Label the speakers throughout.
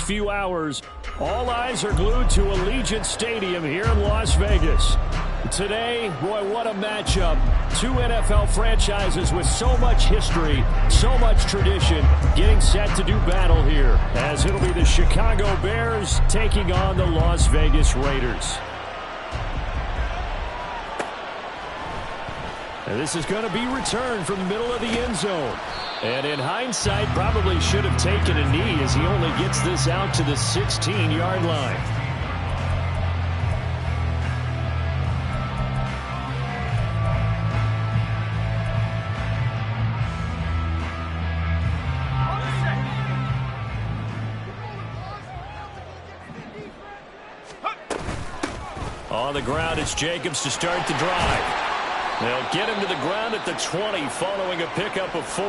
Speaker 1: next few hours, all eyes are glued to Allegiant Stadium here in Las Vegas. Today, boy, what a matchup. Two NFL franchises with so much history, so much tradition, getting set to do battle here, as it'll be the Chicago Bears taking on the Las Vegas Raiders. And this is going to be returned from the middle of the end zone. And in hindsight, probably should have taken a knee as he only gets this out to the 16-yard line. On the ground, it's Jacobs to start the drive. They'll get him to the ground at the 20 following a pickup of 4.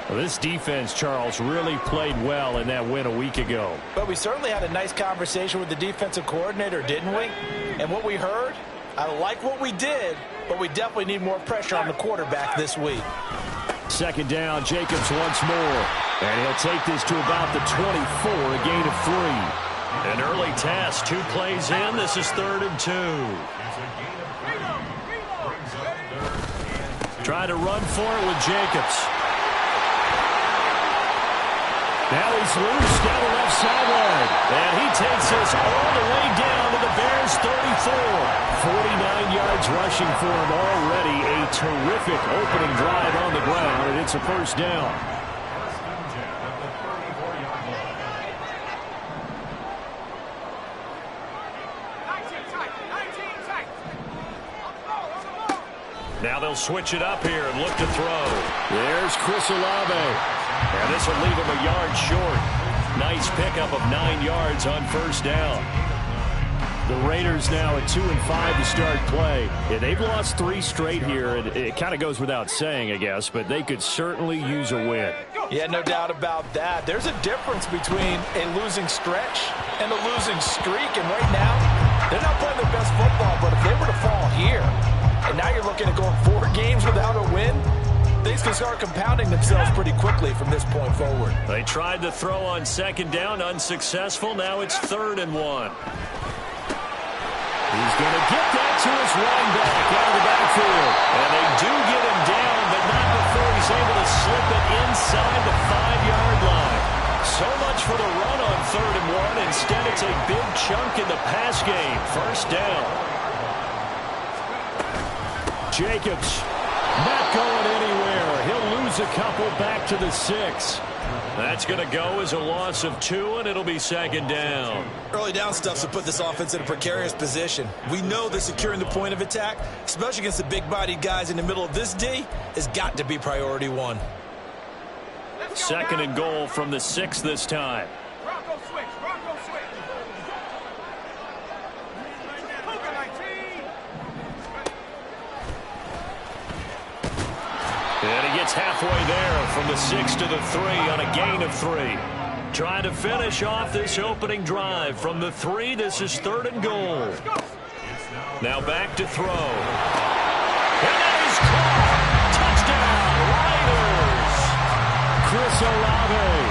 Speaker 1: Well, this defense, Charles, really played well in that win a week ago.
Speaker 2: But we certainly had a nice conversation with the defensive coordinator, didn't we? And what we heard, I like what we did, but we definitely need more pressure on the quarterback this week.
Speaker 1: Second down, Jacobs once more. And he'll take this to about the 24, a gain of 3. An early test, 2 plays in. This is 3rd and 2. Try to run for it with Jacobs. Now he's loose down the left sideline. And he takes us all the way down to the Bears' 34. 49 yards rushing for him already. A terrific opening drive on the ground, and it's a first down. Now they'll switch it up here and look to throw. There's Chris Olave. And this will leave him a yard short. Nice pickup of 9 yards on first down. The Raiders now at 2-5 to start play. Yeah, they've lost 3 straight here. And it kind of goes without saying, I guess, but they could certainly use a win.
Speaker 2: Yeah, no doubt about that. There's a difference between a losing stretch and a losing streak. And right now, they're not playing their best football, but if they were to fall here, and now you're looking at going 4 games without a win, things can start compounding themselves pretty quickly from this point forward.
Speaker 1: They tried to throw on second down, unsuccessful. Now it's 3rd and 1. He's going to get that to his running back out of the backfield. And they do get him down, but not before he's able to slip it inside the 5-yard line. So much for the run on 3rd and 1. Instead, it's a big chunk in the pass game. First down. Jacobs not going anywhere. He'll lose a couple back to the 6. That's going to go as a loss of 2, and it'll be 2nd down.
Speaker 3: Early down stuff to put this offense in a precarious position. We know that securing the point of attack, especially against the big-bodied guys in the middle of this D, has got to be priority 1.
Speaker 1: 2nd and goal from the 6 this time.
Speaker 4: Bronco switch.
Speaker 1: And he gets halfway there from the 6 to the 3 on a gain of 3. Trying to finish off this opening drive from the 3. This is 3rd and goal. Now back to throw. And that is caught. Touchdown, Raiders. Chris Olave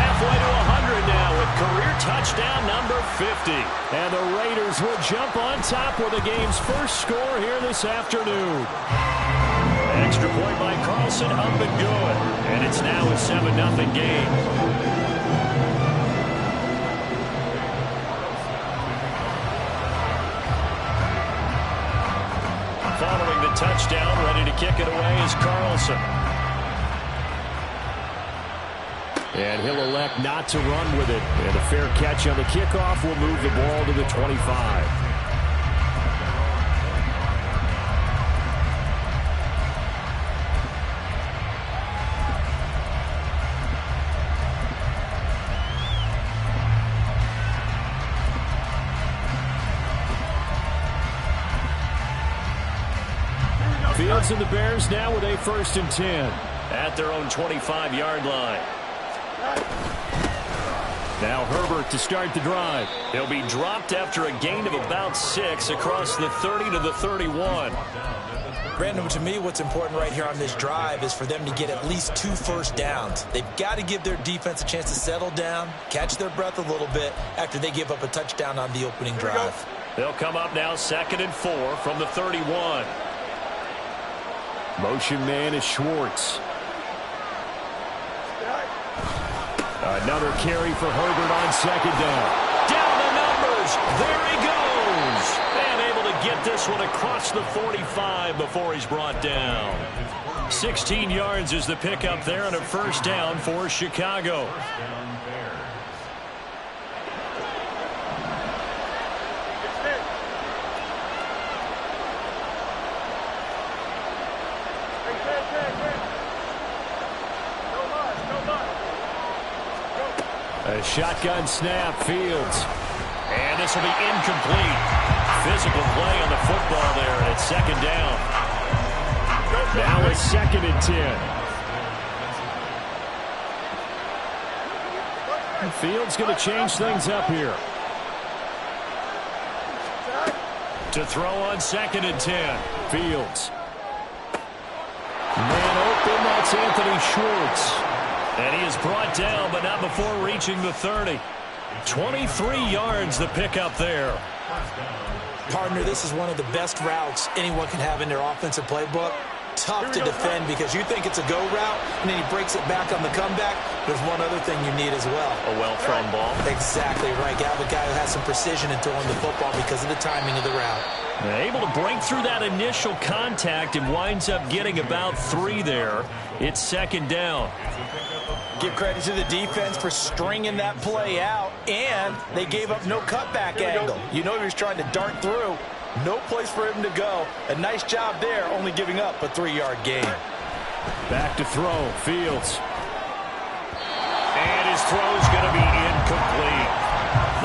Speaker 1: halfway to 100 now with career touchdown number 50. And the Raiders will jump on top with the game's first score here this afternoon. Extra point by Carlson, up and good. And it's now a 7-0 game. Following the touchdown, ready to kick it away is Carlson. And he'll elect not to run with it. And a fair catch on the kickoff will move the ball to the 25. Fields and the Bears now with a 1st and 10 at their own 25-yard line. Now Herbert to start the drive. He'll be dropped after a gain of about 6 across the 30 to the 31.
Speaker 3: Brandon, to me, what's important right here on this drive is for them to get at least 2 first downs. They've got to give their defense a chance to settle down, catch their breath a little bit after they give up a touchdown on the opening drive.
Speaker 1: They'll come up now 2nd and 4 from the 31. Motion man is Schwartz. Another carry for Herbert on 2nd down. Down the numbers. There he goes. And able to get this one across the 45 before he's brought down. 16 yards is the pickup there and a first down for Chicago. A shotgun snap, Fields. And this will be incomplete. Physical play on the football there, and it's 2nd down. Now it's 2nd and 10. Fields going to change things up here. To throw on 2nd and 10. Fields. Man open, that's Anthony Schwartz. And he is brought down, but not before reaching the 30. 23 yards the pickup there.
Speaker 3: Partner, this is one of the best routes anyone can have in their offensive playbook. Tough to defend because you think it's a go route, and then he breaks it back on the comeback. There's one other thing you need as well.
Speaker 1: A well-thrown ball.
Speaker 3: Exactly right. You have a guy who has some precision in throwing the football because of the timing of the route.
Speaker 1: Able to break through that initial contact and winds up getting about 3 there. It's 2nd down.
Speaker 2: Give credit to the defense for stringing that play out, and they gave up no cutback angle. You know he was trying to dart through. No place for him to go. A nice job there, only giving up a 3-yard gain.
Speaker 1: Back to throw, Fields. And his throw's going to be incomplete.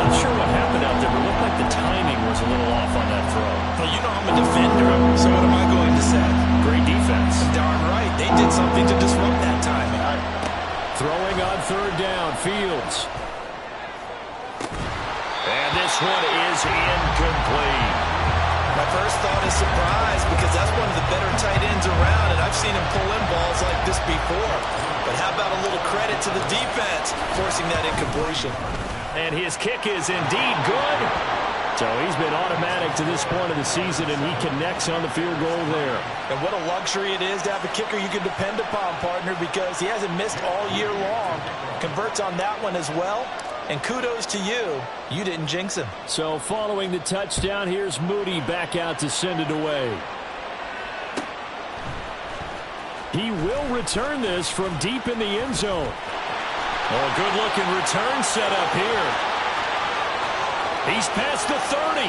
Speaker 1: Not sure what happened out there, but it looked like the timing was a little off on that throw.
Speaker 3: Well, you know I'm a defender, so what am I going to say?
Speaker 1: Great defense.
Speaker 3: Darn right. They did something to disrupt that timing.
Speaker 1: Throwing on 3rd down, Fields. And this one is incomplete.
Speaker 3: My first thought is surprise because that's one of the better tight ends around, and I've seen him pull in balls like this before. But how about a little credit to the defense forcing that incompletion?
Speaker 1: And his kick is indeed good. So he's been automatic to this point of the season, and he connects on the field goal there.
Speaker 2: And what a luxury it is to have a kicker you can depend upon, partner, because he hasn't missed all year long. Converts on that one as well. And kudos to you. You didn't jinx him.
Speaker 1: So following the touchdown, here's Moody back out to send it away. He will return this from deep in the end zone. Oh, a good-looking return set up here. He's past the 30.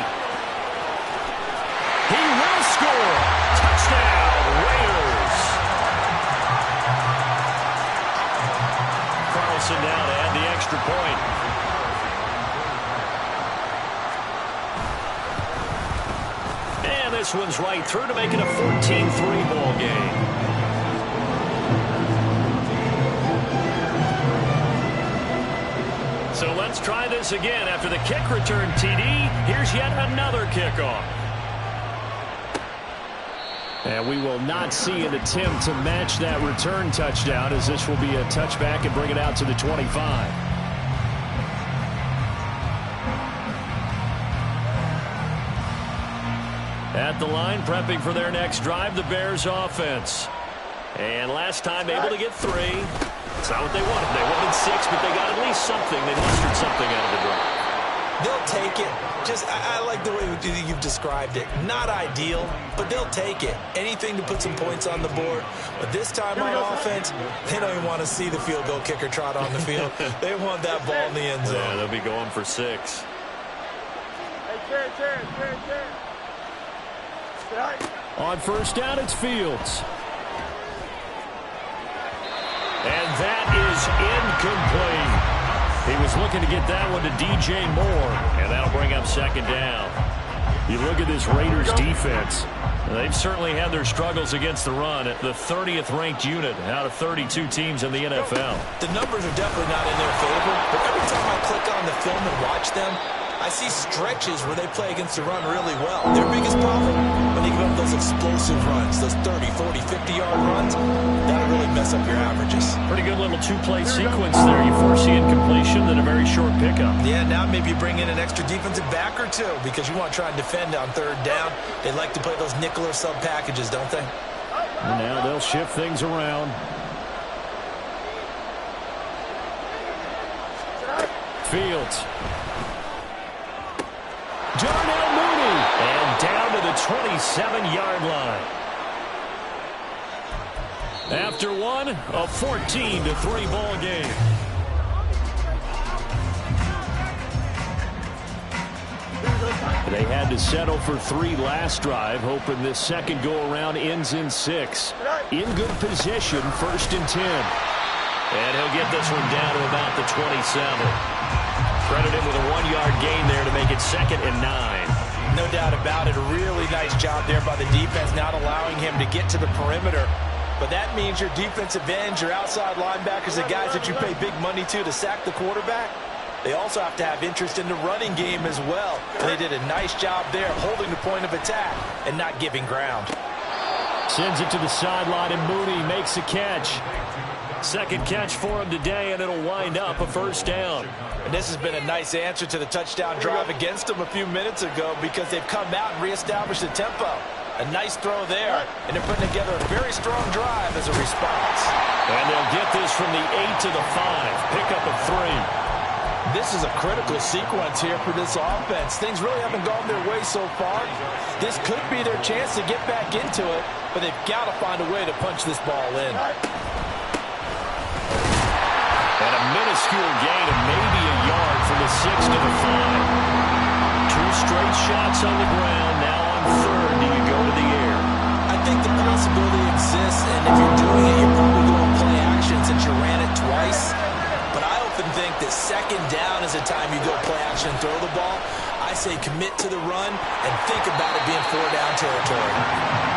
Speaker 1: He will score. Touchdown, Raiders. Carlson now to add the extra point. And this one's right through to make it a 14-3 ball game. So let's try this again. After the kick return TD, here's yet another kickoff. And we will not see an attempt to match that return touchdown, as this will be a touchback and bring it out to the 25. At the line, prepping for their next drive, the Bears offense. And last time able to get 3. It's not what they wanted. They wanted 6, but they got at least something. They mustered something out of the drive.
Speaker 3: They'll take it. I like the way you've described it. Not ideal, but they'll take it. Anything to put some points on the board. But this time on offense, they don't even want to see the field goal kicker trot on the field. They want that ball in the end zone.
Speaker 1: Yeah, they'll be going for 6. On first down, it's Fields. And that is incomplete. He was looking to get that one to DJ Moore, and that'll bring up 2nd down. You look at this Raiders defense. They've certainly had their struggles against the run. At the 30th ranked unit out of 32 teams in the NFL.
Speaker 3: The numbers are definitely not in their favor, but every time I click on the film and watch them, I see stretches where they play against the run really well. Their biggest problem, when they give up those explosive runs, those 30, 40, 50-yard runs, that'll really mess up your averages.
Speaker 1: Pretty good little two-play sequence there. You force the incompletion, then a very short pickup.
Speaker 3: Yeah, now maybe you bring in an extra defensive back or two because you want to try and defend on third down. They like to play those nickel or sub packages, don't they?
Speaker 1: And now they'll shift things around. Fields. Darnell Mooney. And down to the 27-yard line. After one, a 14-3 ball game. They had to settle for 3 last drive, hoping this second go-around ends in 6. In good position, 1st and 10. And he'll get this one down to about the 27. Credit him with a 1-yard gain there to make it 2nd and 9.
Speaker 3: No doubt about it. A really nice job there by the defense, not allowing him to get to the perimeter. But that means your defensive ends, your outside linebackers, the guys that you pay big money to sack the quarterback, they also have to have interest in the running game as well. And they did a nice job there holding the point of attack and not giving ground.
Speaker 1: Sends it to the sideline, and Mooney makes a catch. Second catch for him today, and it'll wind up a 1st down.
Speaker 3: And this has been a nice answer to the touchdown drive against them a few minutes ago because they've come out and reestablished the tempo. A nice throw there, and they're putting together a very strong drive as a response.
Speaker 1: And they'll get this from the 8 to the 5. Pickup of 3.
Speaker 3: This is a critical sequence here for this offense. Things really haven't gone their way so far. This could be their chance to get back into it, but they've got to find a way to punch this ball in.
Speaker 1: And a minuscule gain of maybe a yard from the 6 to the 5. 2 straight shots on the ground. Now on 3rd, do you go to the air?
Speaker 3: I think the possibility exists, and if you're doing it, you're probably going to play action since you ran it twice. But I often think that 2nd down is the time you go play action and throw the ball. I say commit to the run and think about it being 4-down territory.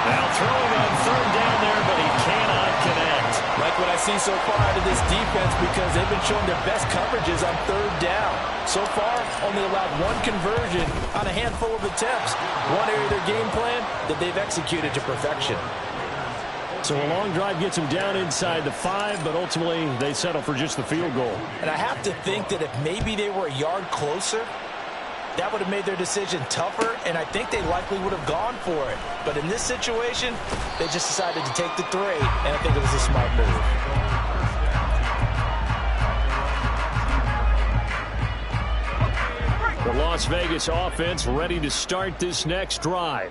Speaker 1: Now throwing on 3rd down there, but he cannot connect.
Speaker 3: Like what I see so far out of this defense because they've been showing their best coverages on 3rd down. So far, only allowed 1 conversion on a handful of attempts. One area of their game plan that they've executed to perfection.
Speaker 1: So a long drive gets them down inside the 5, but ultimately they settle for just the field goal.
Speaker 3: And I have to think that if maybe they were a yard closer, that would have made their decision tougher, and I think they likely would have gone for it. But in this situation, they just decided to take the 3, and I think it was a smart move.
Speaker 1: The Las Vegas offense ready to start this next drive.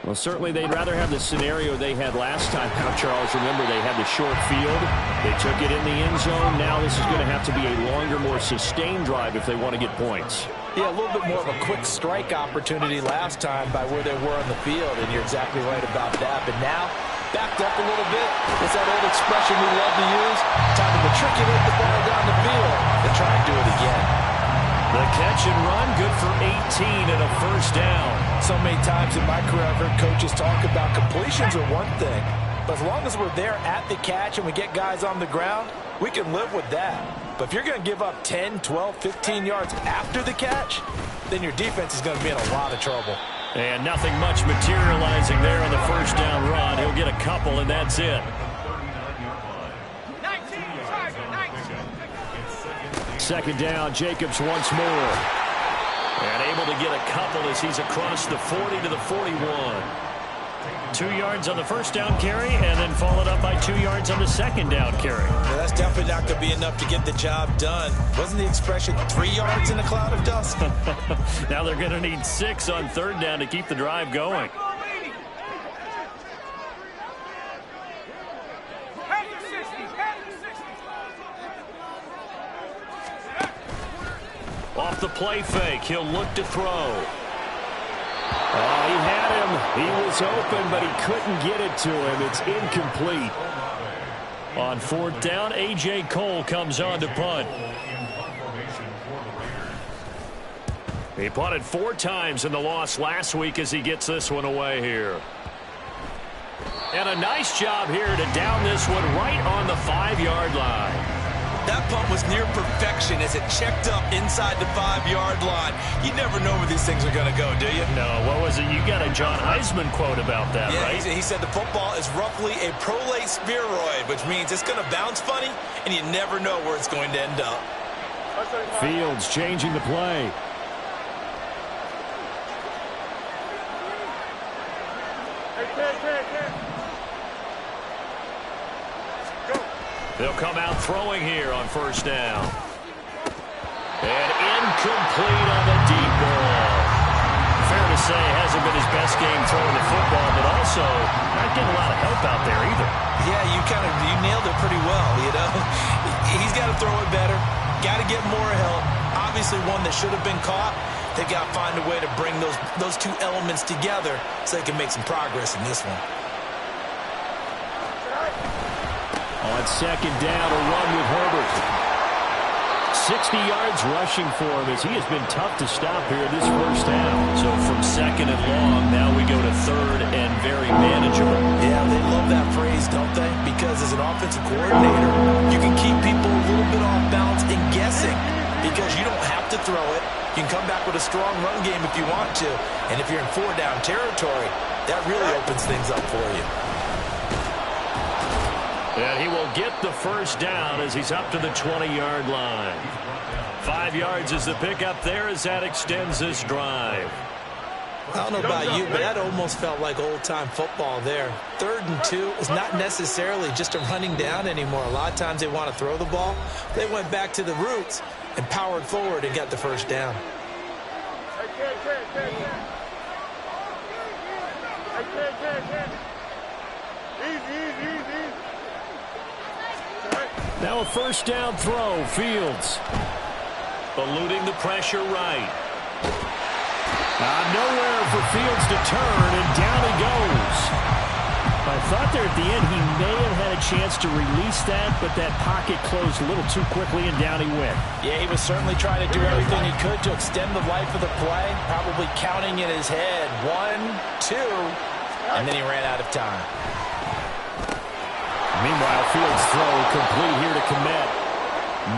Speaker 1: Well, certainly they'd rather have the scenario they had last time out, Charles. Remember, they had the short field. They took it in the end zone. Now this is going to have to be a longer, more sustained drive if they want to get points.
Speaker 3: Yeah, a little bit more of a quick strike opportunity last time by where they were on the field, and you're exactly right about that. But now, backed up a little bit. It's that old expression we love to use. Time to matriculate the ball down the field and try and do it again.
Speaker 1: The catch and run, good for 18 and a 1st down.
Speaker 3: So many times in my career I've heard coaches talk about completions are one thing, but as long as we're there at the catch and we get guys on the ground, we can live with that. But if you're going to give up 10, 12, 15 yards after the catch, then your defense is going to be in a lot of trouble.
Speaker 1: And nothing much materializing there on the 1st down run. He'll get a couple, and that's it. Second down, Jacobs once more. And able to get a couple as he's across the 40 to the 41. 2 yards on the 1st down carry, and then followed up by 2 yards on the 2nd down carry.
Speaker 3: Yeah, that's definitely not going to be enough to get the job done. Wasn't the expression 3 yards in a cloud of dust?
Speaker 1: Now they're going to need 6 on 3rd down to keep the drive going. Off the play fake, he'll look to throw. Oh, he had him. He was open, but he couldn't get it to him. It's incomplete. On 4th down, A.J. Cole comes on to punt. He punted 4 times in the loss last week as he gets this one away here. And a nice job here to down this one right on the 5-yard line.
Speaker 3: That punt was near perfection as it checked up inside the 5-yard line. You never know where these things are going to go, do you?
Speaker 1: No, what was it? You got a John Heisman quote about that,
Speaker 3: yeah,
Speaker 1: right?
Speaker 3: He said the football is roughly a prolate spheroid, which means it's going to bounce funny, and you never know where it's going to end up.
Speaker 4: Fields changing the play.
Speaker 1: They'll come out throwing here on first down. And incomplete on the deep ball. Fair to say, hasn't been his best game throwing the football, but also not getting a lot of help out there either.
Speaker 3: Yeah, you nailed it pretty well, you know. He's got to throw it better. Got to get more help. Obviously one that should have been caught. They've got to find a way to bring those two elements together so they can make some progress in this one.
Speaker 4: On second down, a run with Herbert.
Speaker 1: 60 yards rushing for him as he has been tough to stop here this first half. So from second and long, now we go to third and very manageable.
Speaker 3: Yeah, they love that phrase, don't they? Because as an offensive coordinator, you can keep people a little bit off balance and guessing because you don't have to throw it. You can come back with a strong run game if you want to. And if you're in 4-down territory, that really opens things up for you.
Speaker 1: And he will get the first down as he's up to the 20-yard line. 5 yards is the pickup there as that extends this drive.
Speaker 3: I don't know about you, but that almost felt like old-time football there. 3rd and 2 is not necessarily just a running down anymore. A lot of times they want to throw the ball. They went back to the roots and powered forward and got the first down.
Speaker 4: Now a first down throw, Fields.
Speaker 1: Eluding the pressure right.
Speaker 4: Nowhere for Fields to turn, and down he goes.
Speaker 5: I thought there at the end he may have had a chance to release that, but that pocket closed a little too quickly, and down he went.
Speaker 2: Yeah, he was certainly trying to do everything he could to extend the life of the play, probably counting in his head 1, 2, and then he ran out of time.
Speaker 4: Meanwhile, Fields' throw complete here to Komet.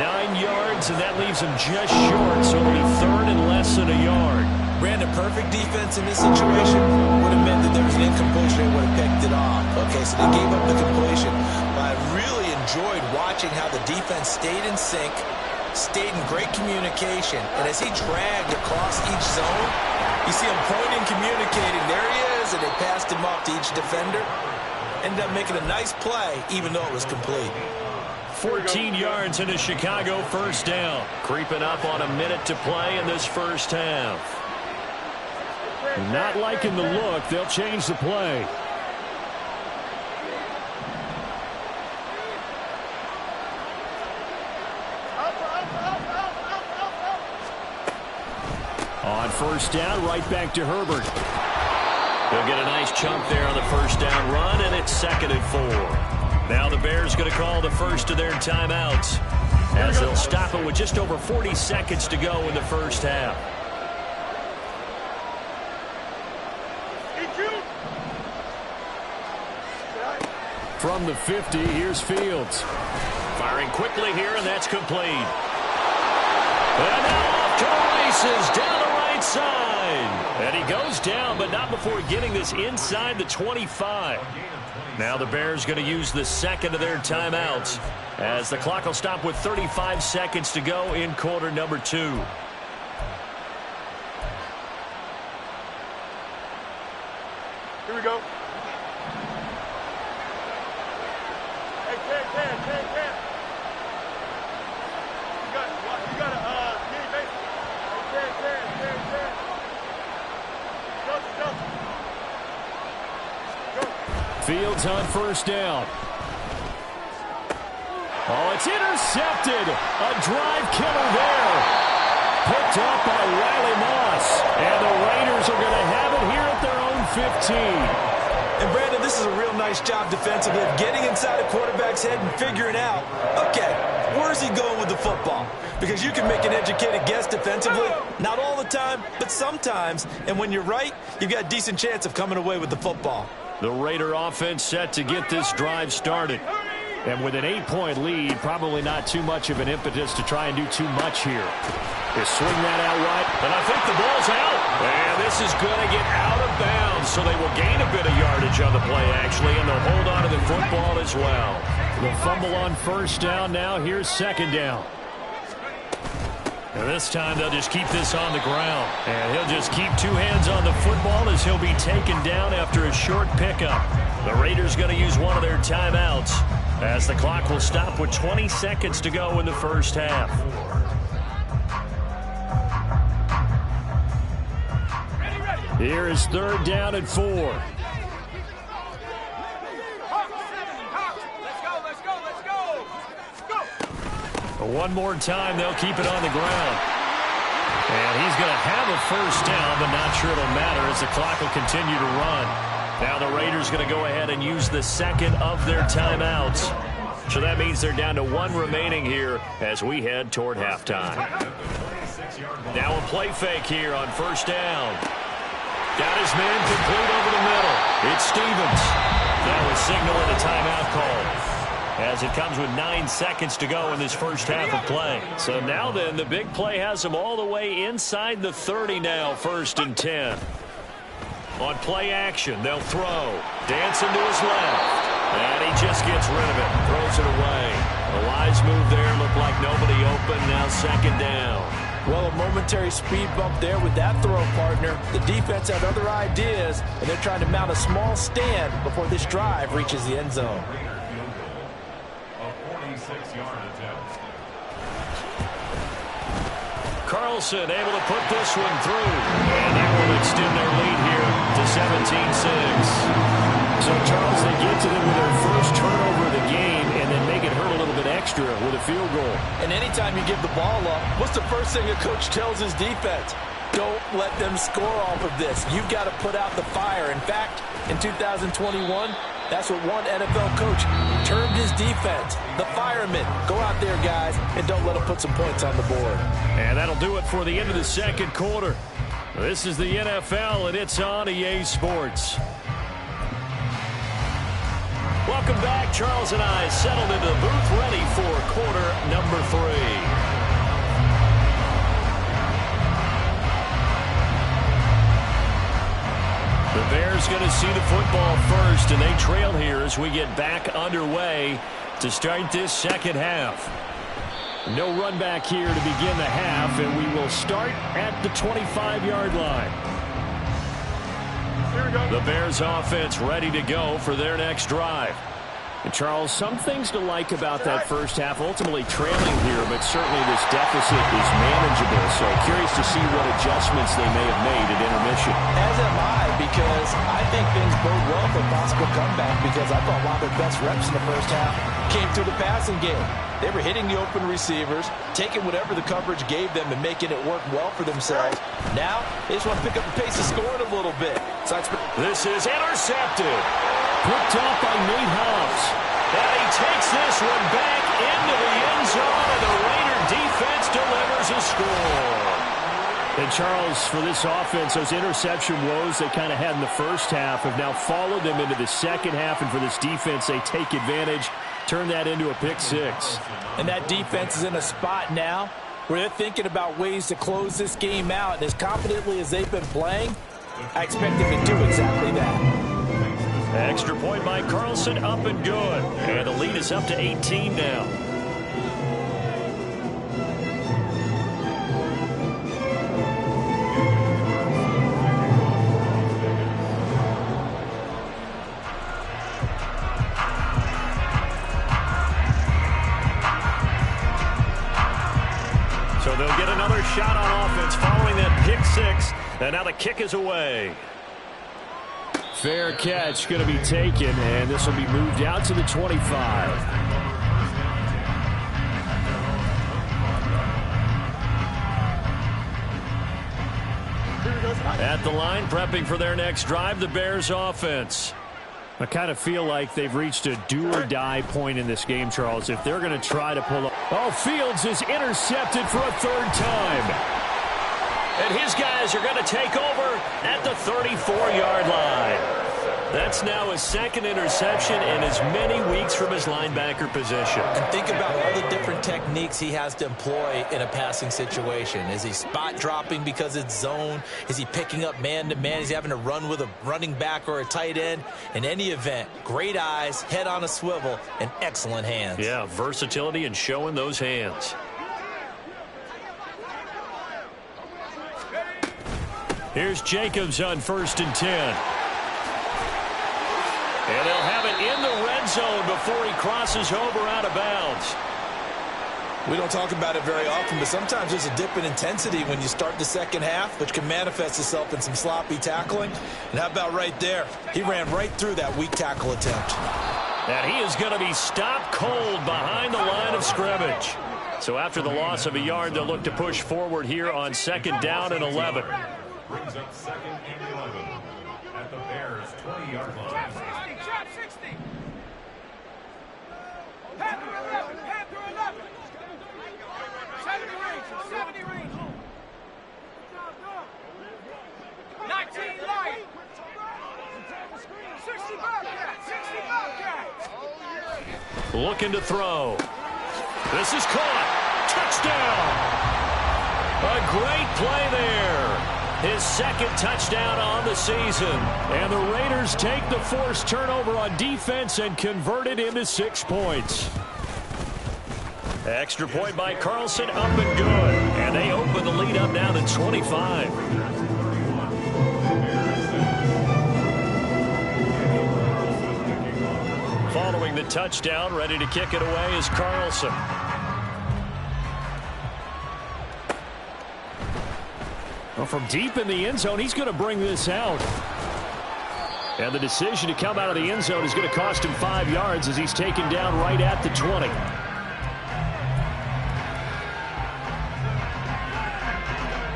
Speaker 1: 9 yards, and that leaves him just short, so it'll be third and less than a yard.
Speaker 3: Brandon, perfect defense in this situation would have meant that there was an incompletion. They would have picked it off. Okay, so they gave up the completion. But I really enjoyed watching how the defense stayed in sync, stayed in great communication. And as he dragged across each zone, you see him pointing, communicating. There he is, and they passed him off to each defender. Ended up making a nice play, even though it was complete.
Speaker 1: 14 yards into Chicago, first down. Creeping up on a minute to play in this first half.
Speaker 4: Not liking the look. They'll change the play. On first down, right back to Herbert.
Speaker 1: They'll get a nice chunk there on the first down run, and it's 2nd and 4. Now the Bears going to call the first of their timeouts as they'll stop it with just over 40 seconds to go in the first half.
Speaker 4: From the 50, here's Fields.
Speaker 1: Firing quickly here, and that's complete. And now off to the races, down the right side. And he goes down, but not before getting this inside the 25. Now the Bears going to use the second of their timeouts as the clock will stop with 35 seconds to go in quarter number 2.
Speaker 6: Here we go.
Speaker 4: Fields on first down. Oh, it's intercepted. A drive killer there. Picked up by Riley Moss. And the Raiders are going to have it here at their own 15.
Speaker 3: And Brandon, this is a real nice job defensively of getting inside a quarterback's head and figuring out, okay, where's he going with the football? Because you can make an educated guess defensively, not all the time, but sometimes. And when you're right, you've got a decent chance of coming away with the football.
Speaker 1: The Raider offense set to get this drive started.
Speaker 4: And with an 8-point lead, probably not too much of an impetus to try and do too much here. They swing that out wide.
Speaker 1: And I think the ball's out. And this is going to get out of bounds, so they will gain a bit of yardage on the play, actually, and they'll hold on to the football as well.
Speaker 4: The fumble on first down now. Here's second down.
Speaker 1: And this time they'll just keep this on the ground. And he'll just keep two hands on the football as he'll be taken down after a short pickup. The Raiders going to use one of their timeouts as the clock will stop with 20 seconds to go in the first half.
Speaker 4: Here is third down and 4.
Speaker 1: One more time, they'll keep it on the ground. And he's going to have a first down, but not sure it'll matter as the clock will continue to run. Now the Raiders going to go ahead and use the second of their timeouts. So that means they're down to one remaining here as we head toward halftime. Now a play fake here on first down. Got his man complete over the middle. It's Stevens. That was signaling a timeout call, as it comes with 9 seconds to go in this first half of play. So now then, the big play has them all the way inside the 30 now, 1st and 10. On play action, they'll throw. Dancing to his left. And he just gets rid of it. Throws it away. A wise move there. Looked like nobody open. Now second down.
Speaker 2: Well, a momentary speed bump there with that throw, partner. The defense had other ideas, and they're trying to mount a small stand before this drive reaches the end zone.
Speaker 1: Carlson able to put this one through. And that will extend their lead here to 17-6.
Speaker 4: So, Charles, they get to them with their first turnover of the game and then make it hurt a little bit extra with a field goal.
Speaker 2: And anytime you give the ball up, what's the first thing a coach tells his defense? Don't let them score off of this. You've got to put out the fire. In fact, in 2021, that's what one NFL coach termed his defense. The firemen. Go out there, guys, and don't let them put some points on the board.
Speaker 1: And that'll do it for the end of the second quarter. This is the NFL, and it's on EA Sports. Welcome back. Charles and I settled into the booth ready for quarter number 3. The Bears going to see the football first, and they trail here as we get back underway to start this second half.
Speaker 4: No run back here to begin the half, and we will start at the 25-yard line.
Speaker 1: The Bears offense ready to go for their next drive.
Speaker 4: And Charles, some things to like about that first half. Ultimately trailing here, but certainly this deficit is manageable. So curious to see what adjustments they may have made at intermission.
Speaker 2: As am I, because I think things bode well for a possible comeback, because I thought a lot of their best reps in the first half came through the passing game. They were hitting the open receivers, taking whatever the coverage gave them and making it work well for themselves. Now, they just want to pick up the pace of scoring a little bit. So
Speaker 1: this is intercepted.
Speaker 4: Picked off by Nate Hobbs.
Speaker 1: And he takes this one back into the end zone, and the Raider defense delivers a score.
Speaker 4: And Charles, for this offense, those interception woes they kind of had in the first half have now followed them into the second half, and for this defense, they take advantage, turn that into a pick 6.
Speaker 2: And that defense is in a spot now where they're thinking about ways to close this game out, and as confidently as they've been playing, I expect them to do exactly that.
Speaker 1: Extra point by Carlson, up and good. And the lead is up to 18 now. So they'll get another shot on offense following that pick 6. And now the kick is away.
Speaker 4: Fair catch going to be taken, and this will be moved out to the 25.
Speaker 1: At the line, prepping for their next drive, the Bears offense.
Speaker 4: I kind of feel like they've reached a do-or-die point in this game, Charles. If they're going to try to pull up. Oh, Fields is intercepted for a third time.
Speaker 1: And his guys are going to take over at the 34-yard line. That's now his second interception in as many weeks from his linebacker position.
Speaker 3: And think about all the different techniques he has to employ in a passing situation. Is he spot dropping because it's zone? Is he picking up man-to-man? Is he having to run with a running back or a tight end? In any event, great eyes, head on a swivel, and excellent hands.
Speaker 1: Yeah, versatility and showing those hands. Here's Jacobs on 1st and 10. And they'll have it in the red zone before he crosses over out of bounds.
Speaker 3: We don't talk about it very often, but sometimes there's a dip in intensity when you start the second half, which can manifest itself in some sloppy tackling. And how about right there? He ran right through that weak tackle attempt.
Speaker 1: And he is going to be stopped cold behind the line of scrimmage. So after the loss of a yard, they'll look to push forward here on 2nd down and 11.
Speaker 7: Brings up 2nd and 11 at the Bears' 20-yard line.
Speaker 6: Trap 60. Panther 11. Panther 11. 70 range. 70 range. 19 light. 60 Bobcat. 60 Bobcat.
Speaker 1: Looking to throw. This is caught. Touchdown. A great play there. His second touchdown on the season. And the Raiders take the forced turnover on defense and convert it into 6 points. Extra point by Carlson, up and good. And they open the lead up now to 25. Following the touchdown, ready to kick it away is Carlson. Well, from deep in the end zone, he's going to bring this out. And the decision to come out of the end zone is going to cost him 5 yards as he's taken down right at the 20.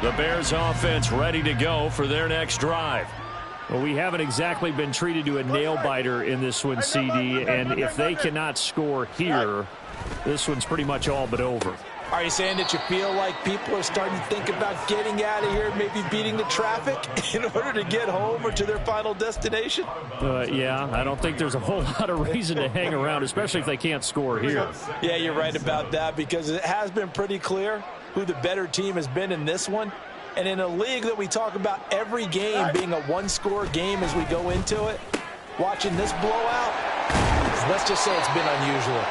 Speaker 1: The Bears offense ready to go for their next drive.
Speaker 5: Well, we haven't exactly been treated to a nail-biter in this one, CD, and if they cannot score here, this one's pretty much all but over.
Speaker 3: Are you saying that you feel like people are starting to think about getting out of here, maybe beating the traffic in order to get home or to their final destination?
Speaker 5: Yeah, I don't think there's a whole lot of reason to hang around, especially if they can't score here.
Speaker 3: Yeah, you're right about that because it has been pretty clear who the better team has been in this one. And in a league that we talk about every game being a one-score game as we go into it, watching this blowout, let's just say it's been unusual.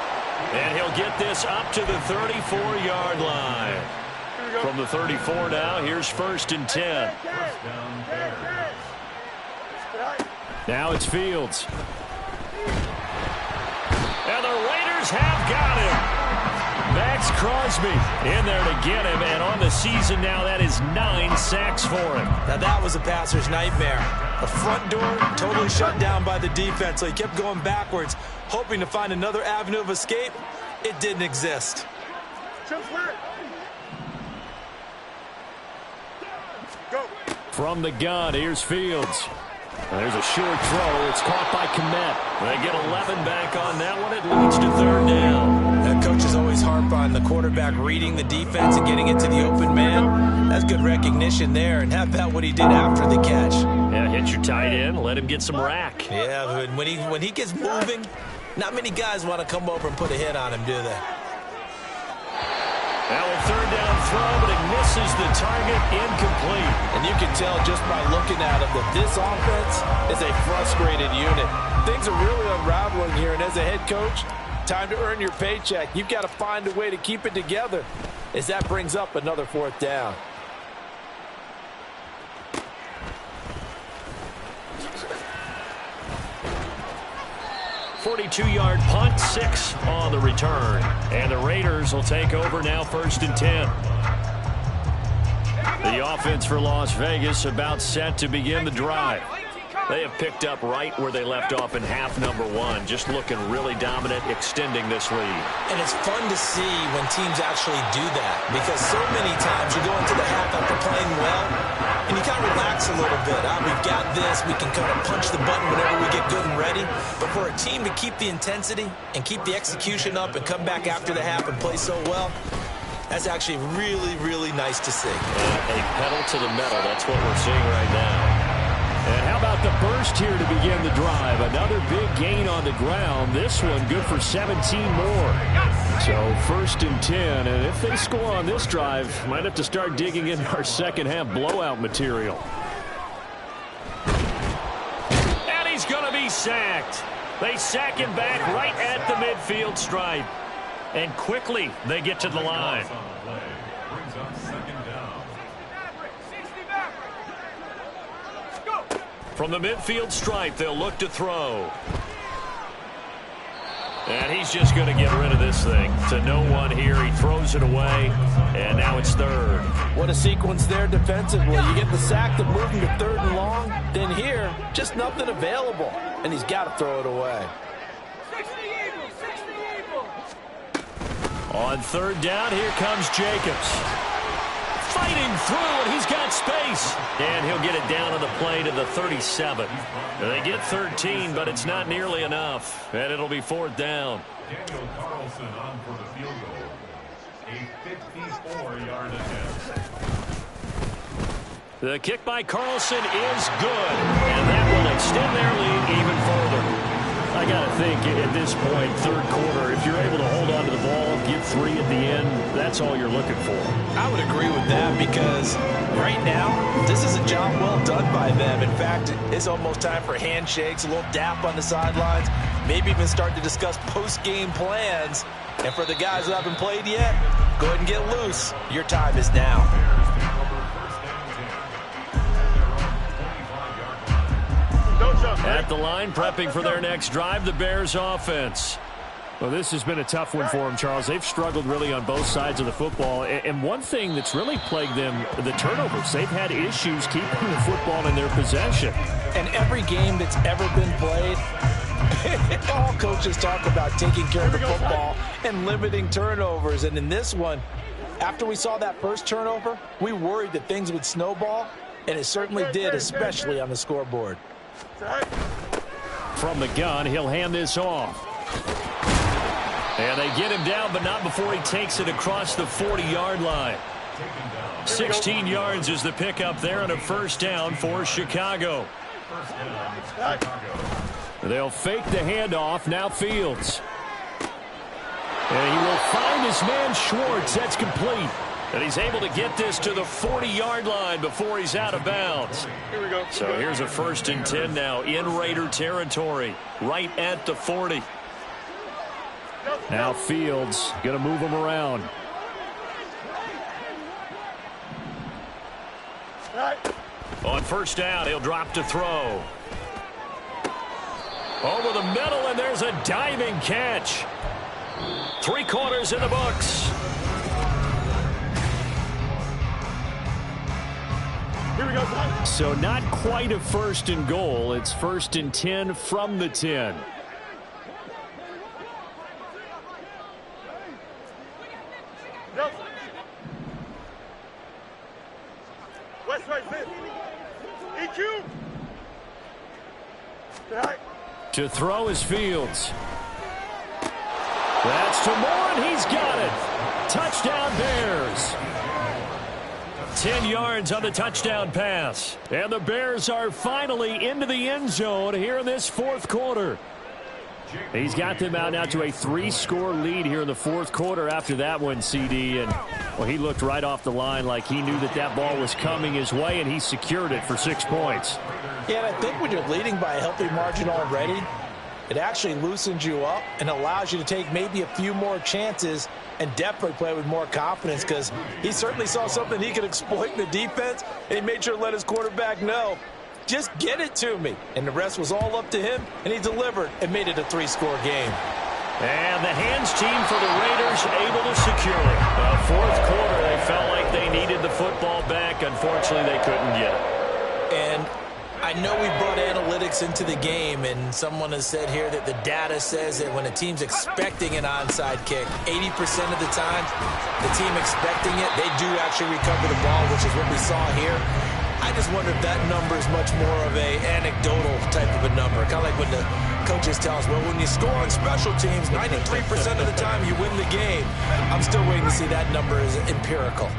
Speaker 1: And he'll get this up to the 34-yard line. From the 34 now, here's 1st and 10.
Speaker 5: Now it's Fields.
Speaker 1: And the Raiders have got him. Max Crosby in there to get him. And on the season now, that is 9 sacks for him.
Speaker 3: Now that was a passer's nightmare. The front door totally shut down by the defense, so he kept going backwards, hoping to find another avenue of escape. It didn't exist.
Speaker 6: Go.
Speaker 1: From the gun, here's Fields. And there's a short throw. It's caught by Kmet. They get 11 back on that one. It leads to 3rd down.
Speaker 3: Coaches always harp on the quarterback reading the defense and getting it to the open man. That's good recognition there. And how about what he did after the catch?
Speaker 1: Yeah, hit your tight end. Let him get some rack.
Speaker 3: Yeah, but when he gets moving, not many guys want to come over and put a hit on him, do they?
Speaker 1: Now a 3rd down throw, but it misses the target, incomplete.
Speaker 3: And you can tell just by looking at him that this offense is a frustrated unit. Things are really unraveling here, and as a head coach, time to earn your paycheck. You've got to find a way to keep it together as that brings up another 4th down.
Speaker 1: .42-yard punt, 6 on the return. And the Raiders will take over now 1st and 10. The offense for Las Vegas about set to begin the drive. They have picked up right where they left off in half number 1, just looking really dominant, extending this lead.
Speaker 3: And it's fun to see when teams actually do that, because so many times you go into the half after playing well, and you kind of relax a little bit. We've got this. We can kind of punch the button whenever we get good and ready. But for a team to keep the intensity and keep the execution up and come back after the half and play so well, That's actually really, really nice to see.
Speaker 1: And a pedal to the metal. That's what we're seeing right now.
Speaker 5: And how about the burst here to begin the drive? Another big gain on the ground. This one good for 17 more. So 1st and 10. And if they score on this drive, might have to start digging in our second half blowout material.
Speaker 1: And he's going to be sacked. They sack him back right at the midfield stripe. And quickly they get to the line. From the midfield stripe, they'll look to throw. And he's just going to get rid of this thing. To no one here. He throws it away. And now it's 3rd.
Speaker 2: What a sequence there defensively. You get the sack to move him to 3rd and long. Then here, just nothing available. And he's got to throw it away.
Speaker 1: On 3rd down, here comes Jacobs. Fighting through, and he's got space. And he'll get it down on the play to the 37. They get 13, but it's not nearly enough. And it'll be 4th down.
Speaker 7: Daniel Carlson on for the field goal. A 54-yard attempt.
Speaker 1: The kick by Carlson is good. And that will extend their lead even further.
Speaker 5: I got to think at this point, 3rd quarter, if you're able to hold on to the ball, get 3 at the end, that's all you're looking for.
Speaker 3: I would agree with that because right now, this is a job well done by them. In fact, it's almost time for handshakes, a little dap on the sidelines, maybe even start to discuss post-game plans. And for the guys who haven't played yet, go ahead and get loose. Your time is now.
Speaker 1: At the line, prepping for their next drive, the Bears offense.
Speaker 5: Well, this has been a tough one for them, Charles. They've struggled really on both sides of the football. And one thing that's really plagued them, the turnovers. They've had issues keeping the football in their possession.
Speaker 2: And every game that's ever been played, all coaches talk about taking care of the football and limiting turnovers. And in this one, after we saw that first turnover, we worried that things would snowball. And it certainly did, especially on the scoreboard.
Speaker 5: From the gun, he'll hand this off.
Speaker 1: And they get him down, but not before he takes it across the 40-yard line. 16 yards is the pickup there on a 1st down for Chicago.
Speaker 5: They'll fake the handoff. Now Fields. And he will find his man Schwartz. That's complete.
Speaker 1: And he's able to get this to the 40-yard line before he's out of bounds.
Speaker 6: Here we go.
Speaker 1: So here's a 1st and 10 now in Raider territory, right at the 40.
Speaker 5: Now Fields going to move him around.
Speaker 1: On 1st down, he'll drop to throw. Over the middle, and there's a diving catch. 3 quarters in the books.
Speaker 6: Here we go.
Speaker 5: So not quite a 1st and goal. It's 1st and 10 from the 10.
Speaker 6: West right fit. EQ.
Speaker 5: To throw is Fields. That's to Moore, and he's got it. Touchdown Bears.
Speaker 1: 10 yards on the touchdown pass.
Speaker 5: And the Bears are finally into the end zone here in this 4th quarter. He's got them out now to a 3-score lead here in the 4th quarter after that one, CD. And, well, he looked right off the line like he knew that that ball was coming his way, and he secured it for 6 points.
Speaker 2: Yeah, and I think when you're leading by a healthy margin already, it actually loosens you up and allows you to take maybe a few more chances and definitely play with more confidence because he certainly saw something he could exploit in the defense, and he made sure to let his quarterback know, just get it to me. And the rest was all up to him, and he delivered and made it a 3-score game.
Speaker 1: And the hands team for the Raiders able to secure it. 4th quarter, they felt like they needed the football back. Unfortunately, they couldn't get it.
Speaker 3: And I know we brought analytics into the game, and someone has said here that the data says that when a team's expecting an onside kick, 80% of the time, the team expecting it, they do actually recover the ball, which is what we saw here. I just wonder if that number is much more of a anecdotal type of a number. Kind of like when the coaches tell us, well, when you score on special teams, 93% of the time you win the game. I'm still waiting to see that number is empirical.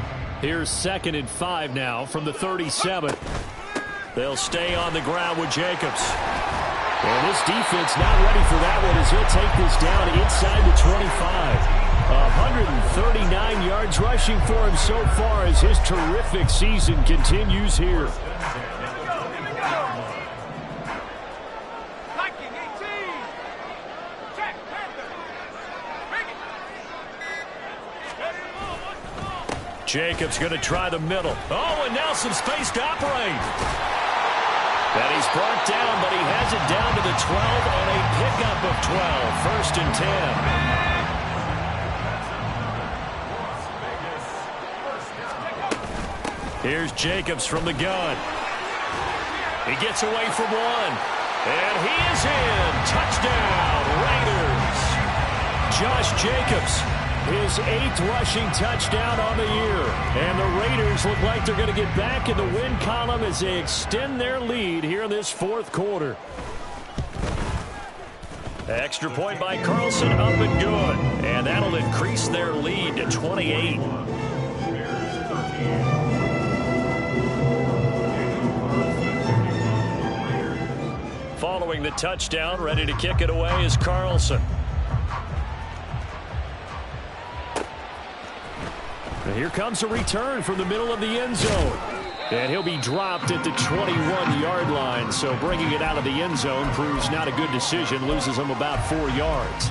Speaker 5: Here's 2nd and 5 now from the 37. They'll stay on the ground with Jacobs. And this defense not ready for that one as he'll take this down inside the 25. 139 yards rushing for him so far as his terrific season continues here.
Speaker 1: Jacobs going to try the middle. Oh, and now some space to operate. And he's brought down, but he has it down to the 12 on a pickup of 12. 1st and 10. Here's Jacobs from the gun. He gets away from one. And he is in. Touchdown, Raiders. Josh Jacobs, his 8th rushing touchdown on the year. And the Raiders look like they're going to get back in the win column as they extend their lead here in this 4th quarter. Extra point by Carlson, up and good. And that'll increase their lead to 28. Following the touchdown, ready to kick it away is Carlson. And here comes a return from the middle of the end zone. And he'll be dropped at the 21-yard line. So bringing it out of the end zone proves not a good decision. Loses him about 4 yards.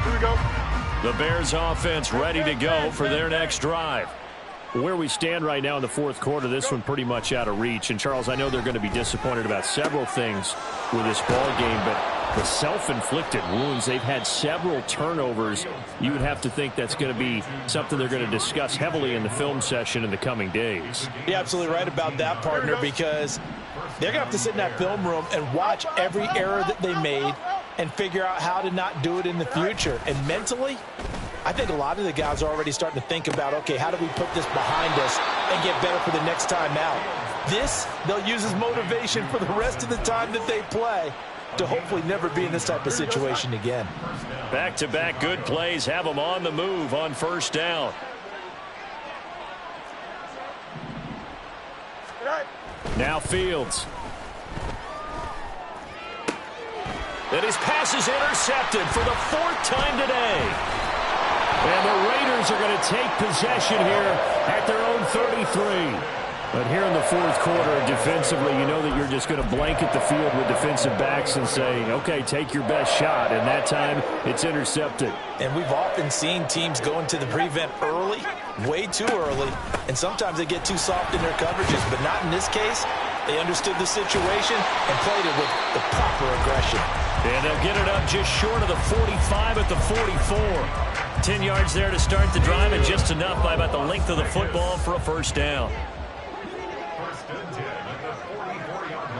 Speaker 6: Here we go.
Speaker 1: The Bears offense ready to go for their next drive.
Speaker 5: Where we stand right now in the 4th quarter, this one pretty much out of reach. And, Charles, I know they're going to be disappointed about several things with this ball game, but the self-inflicted wounds, they've had several turnovers. You would have to think that's going to be something they're going to discuss heavily in the film session in the coming days.
Speaker 2: You're absolutely right about that, partner, because they're going to have to sit in that film room and watch every error that they made and figure out how to not do it in the future. And mentally, I think a lot of the guys are already starting to think about, okay, how do we put this behind us and get better for the next time out? This, they'll use as motivation for the rest of the time that they play to hopefully never be in this type of situation again.
Speaker 1: Back-to-back good plays have them on the move on 1st down.
Speaker 5: Now Fields.
Speaker 1: And his pass is intercepted for the 4th time today.
Speaker 5: And the Raiders are going to take possession here at their own 33. But here in the 4th quarter, defensively, you know that you're just going to blanket the field with defensive backs and say, okay, take your best shot. And that time, it's intercepted.
Speaker 3: And we've often seen teams go into the prevent early, way too early, and sometimes they get too soft in their coverages, but not in this case. They understood the situation and played it with the proper aggression.
Speaker 1: And they'll get it up just short of the 45 at the 44. 10 yards there to start the drive, and just enough by about the length of the football for a 1st down.
Speaker 7: 1st and 10 at the 44-yard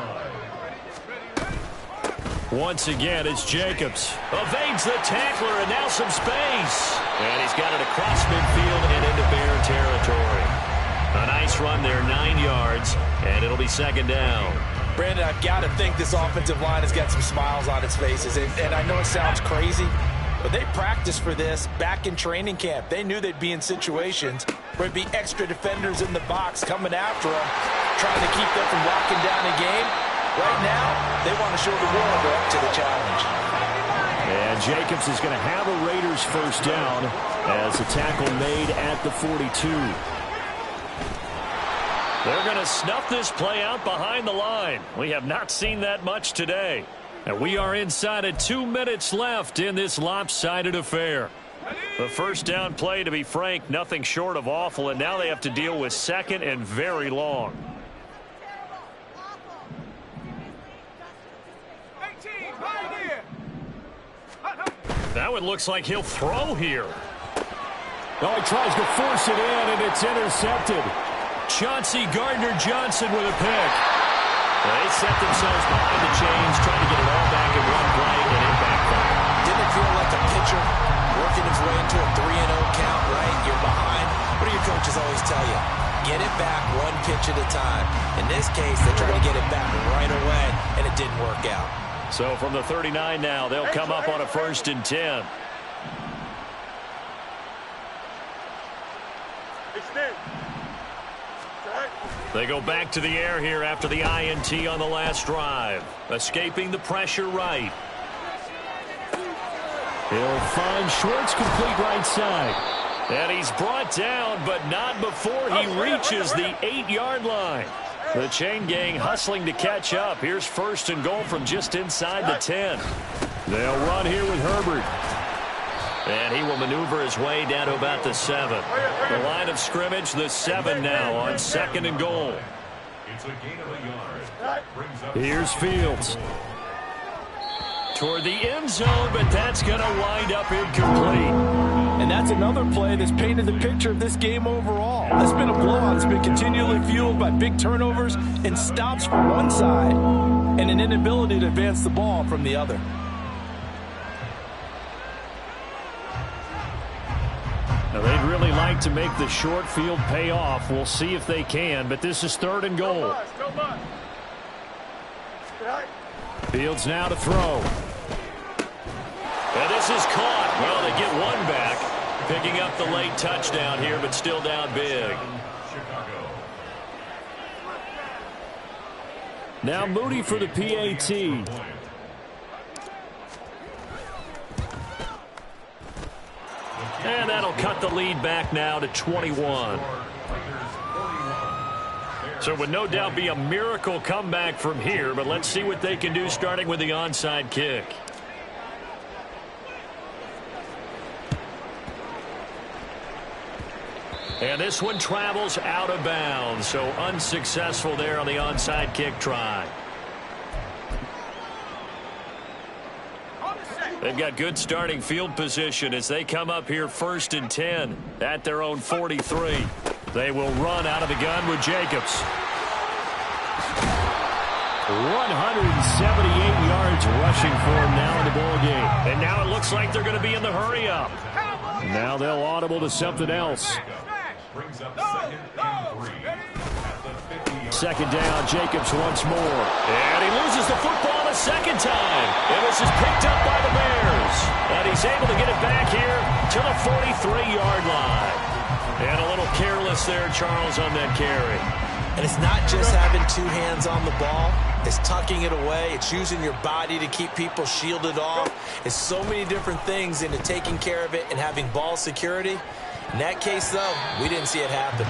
Speaker 7: line.
Speaker 1: Once again, it's Jacobs. Evades the tackler, and now some space. And he's got it across midfield and into Bear territory. A nice run there, 9 yards, and it'll be 2nd down.
Speaker 3: Brandon, I've got to think this offensive line has got some smiles on its faces. And I know it sounds crazy, but they practiced for this back in training camp. They knew they'd be in situations where there'd be extra defenders in the box coming after them, trying to keep them from locking down a game. Right now, they want to show the world they're up to the challenge.
Speaker 5: And Jacobs is going to have a Raiders 1st down as a tackle made at the 42.
Speaker 1: They're going to snuff this play out behind the line. We have not seen that much today. And we are inside of 2 minutes left in this lopsided affair. The 1st down play, to be frank, nothing short of awful, and now they have to deal with 2nd and very long.
Speaker 6: 18, right here.
Speaker 1: That one looks like he'll throw here.
Speaker 5: Oh, he tries to force it in, and it's intercepted.
Speaker 1: Chauncey Gardner-Johnson with a pick. They set themselves behind the chains, trying to get it all back in one play, and it backfired.
Speaker 3: Didn't it feel like a pitcher working his way into a 3-0 count, right? You're behind. What do your coaches Get it back one pitch at a time. In this case, they try to get it back right away, and it didn't work out.
Speaker 1: So from the 39 now, they'll come up on a 1st and 10. They go back to the air here after the INT on the last drive. Escaping the pressure right.
Speaker 5: He'll find Schwartz complete right side.
Speaker 1: And he's brought down, but not before he reaches the 8-yard line. The chain gang hustling to catch up. Here's 1st and goal from just inside the 10.
Speaker 5: They'll run here with Herbert.
Speaker 1: And he will maneuver his way down to about the 7. The line of scrimmage, the 7 now on 2nd and goal.
Speaker 7: It's a gain of a yard. Brings up
Speaker 5: Here's Fields.
Speaker 1: Toward the end zone, but that's going to wind up incomplete.
Speaker 2: And that's another play that's painted the picture of this game overall. It's been a blowout. It's been continually fueled by big turnovers and stops from one side and an inability to advance the ball from the other.
Speaker 5: Now, they'd really like to make the short field pay off. We'll see if they can, but this is 3rd and goal. Fields now to throw.
Speaker 1: And this is caught. Well, they get one back. Picking up the late touchdown here, but still down big.
Speaker 7: Chicago.
Speaker 5: Now Moody for the PAT.
Speaker 1: And that'll cut the lead back now to 21. So it would no doubt be a miracle comeback from here, but let's see what they can do starting with the onside kick. And this one travels out of bounds, so unsuccessful there on the onside kick try. They've got good starting field position as they come up here 1st and 10 at their own 43. They will run out of the gun with Jacobs.
Speaker 5: 178 yards rushing for him now in the ball game.
Speaker 1: And now it looks like they're going to be in the hurry up.
Speaker 5: Now they'll audible to something else.
Speaker 7: Brings up 2nd and 3. At the 50-yard
Speaker 5: 2nd down, Jacobs once more.
Speaker 1: And he loses the football a 2nd time. And this is picked up by the Bears. And he's able to get it back here to the 43-yard line. And a little careless there, Charles, on that carry.
Speaker 3: And it's not just having two hands on the ball. It's tucking it away. It's using your body to keep people shielded off. It's so many different things into taking care of it and having ball security. In that case, though, we didn't see it happen.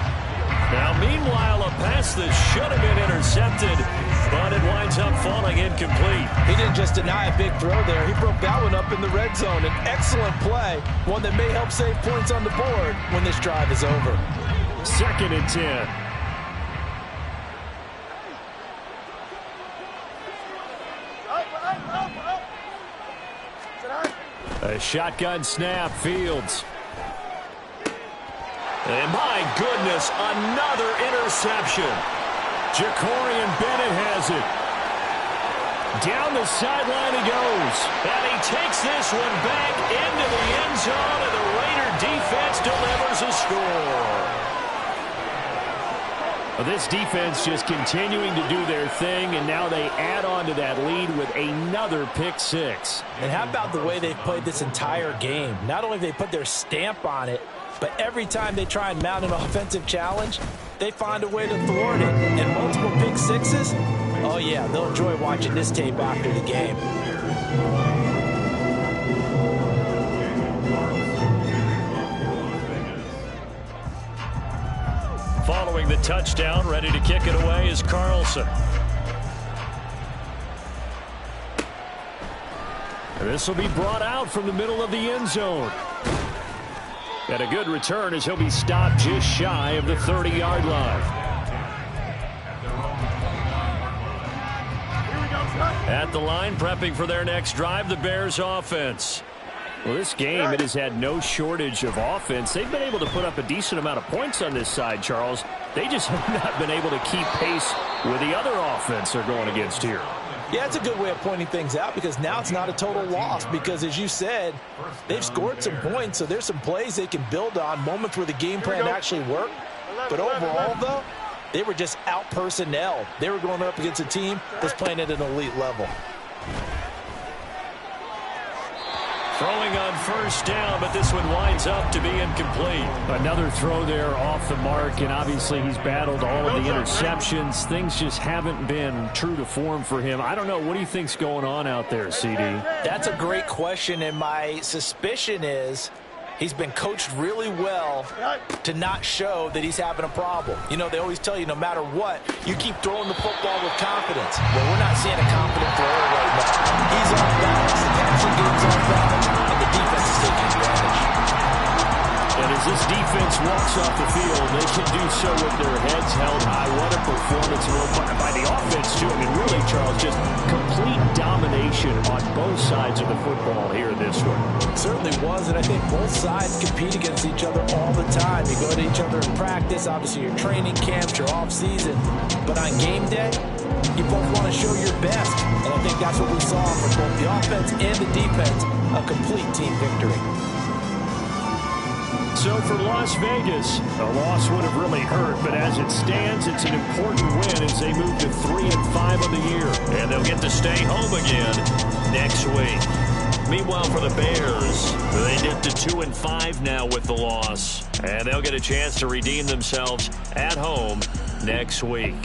Speaker 1: Now, meanwhile, a pass that should have been intercepted, but it winds up falling incomplete.
Speaker 2: He didn't just deny a big throw there. He broke that one up in the red zone. An excellent play, one that may help save points on the board when this drive is over.
Speaker 5: 2nd and 10. A shotgun snap, Fields.
Speaker 1: And my goodness, another interception.
Speaker 5: Jacorian Bennett has it. Down the sideline he goes.
Speaker 1: And he takes this one back into the end zone, and the Raider defense delivers a score.
Speaker 5: Well, this defense just continuing to do their thing, and now they add on to that lead with another pick six.
Speaker 2: And how about the way they've played this entire game? Not only have they put their stamp on it, but every time they try and mount an offensive challenge, they find a way to thwart it. And multiple pick sixes, oh yeah, they'll enjoy watching this tape after the game.
Speaker 1: Following the touchdown, ready to kick it away is Carlson.
Speaker 5: And this will be brought out from the middle of the end zone. And a good return as he'll be stopped just shy of the 30-yard line.
Speaker 1: At the line, prepping for their next drive, the Bears offense.
Speaker 5: Well, this game, it has had no shortage of offense. They've been able to put up a decent amount of points on this side, Charles. They just have not been able to keep pace with the other offense they're going against here.
Speaker 2: Yeah, it's a good way of pointing things out because now it's not a total loss because, as you said, they've scored some points, so there's some plays they can build on, moments where the game plan actually worked.
Speaker 3: But overall, though, they were just out-personnel. They were going up against a team that's playing at an elite level.
Speaker 1: Throwing on first down, but this one winds up to be incomplete.
Speaker 5: Another throw there off the mark, and obviously he's battled all of the interceptions. Things just haven't been true to form for him. I don't know. What do you think's going on out there, CD?
Speaker 3: That's a great question, and my suspicion is he's been coached really well to not show that he's having a problem. You know, they always tell you no matter what, you keep throwing the football with confidence. Well, we're not seeing a confident thrower right now. He's off balance, the passing game's off balance, and the defense is taking advantage.
Speaker 5: And as this defense walks off the field, they can do so with their heads held high. What a performance by the offense, too. I mean, really, Charles, just complete domination on both sides of the football here in this one.
Speaker 3: It certainly was, and I think both sides compete against each other all the time. You go to each other in practice, obviously your training camps, your off-season, but on game day, you both want to show your best, and I think that's what we saw from both the offense and the defense, a complete team victory.
Speaker 5: So for Las Vegas, a loss would have really hurt, but as it stands, it's an important win as they move to 3-5 on the year.
Speaker 1: And they'll get to stay home again next week. Meanwhile, for the Bears, they dip to 2-5 now with the loss. And they'll get a chance to redeem themselves at home next week.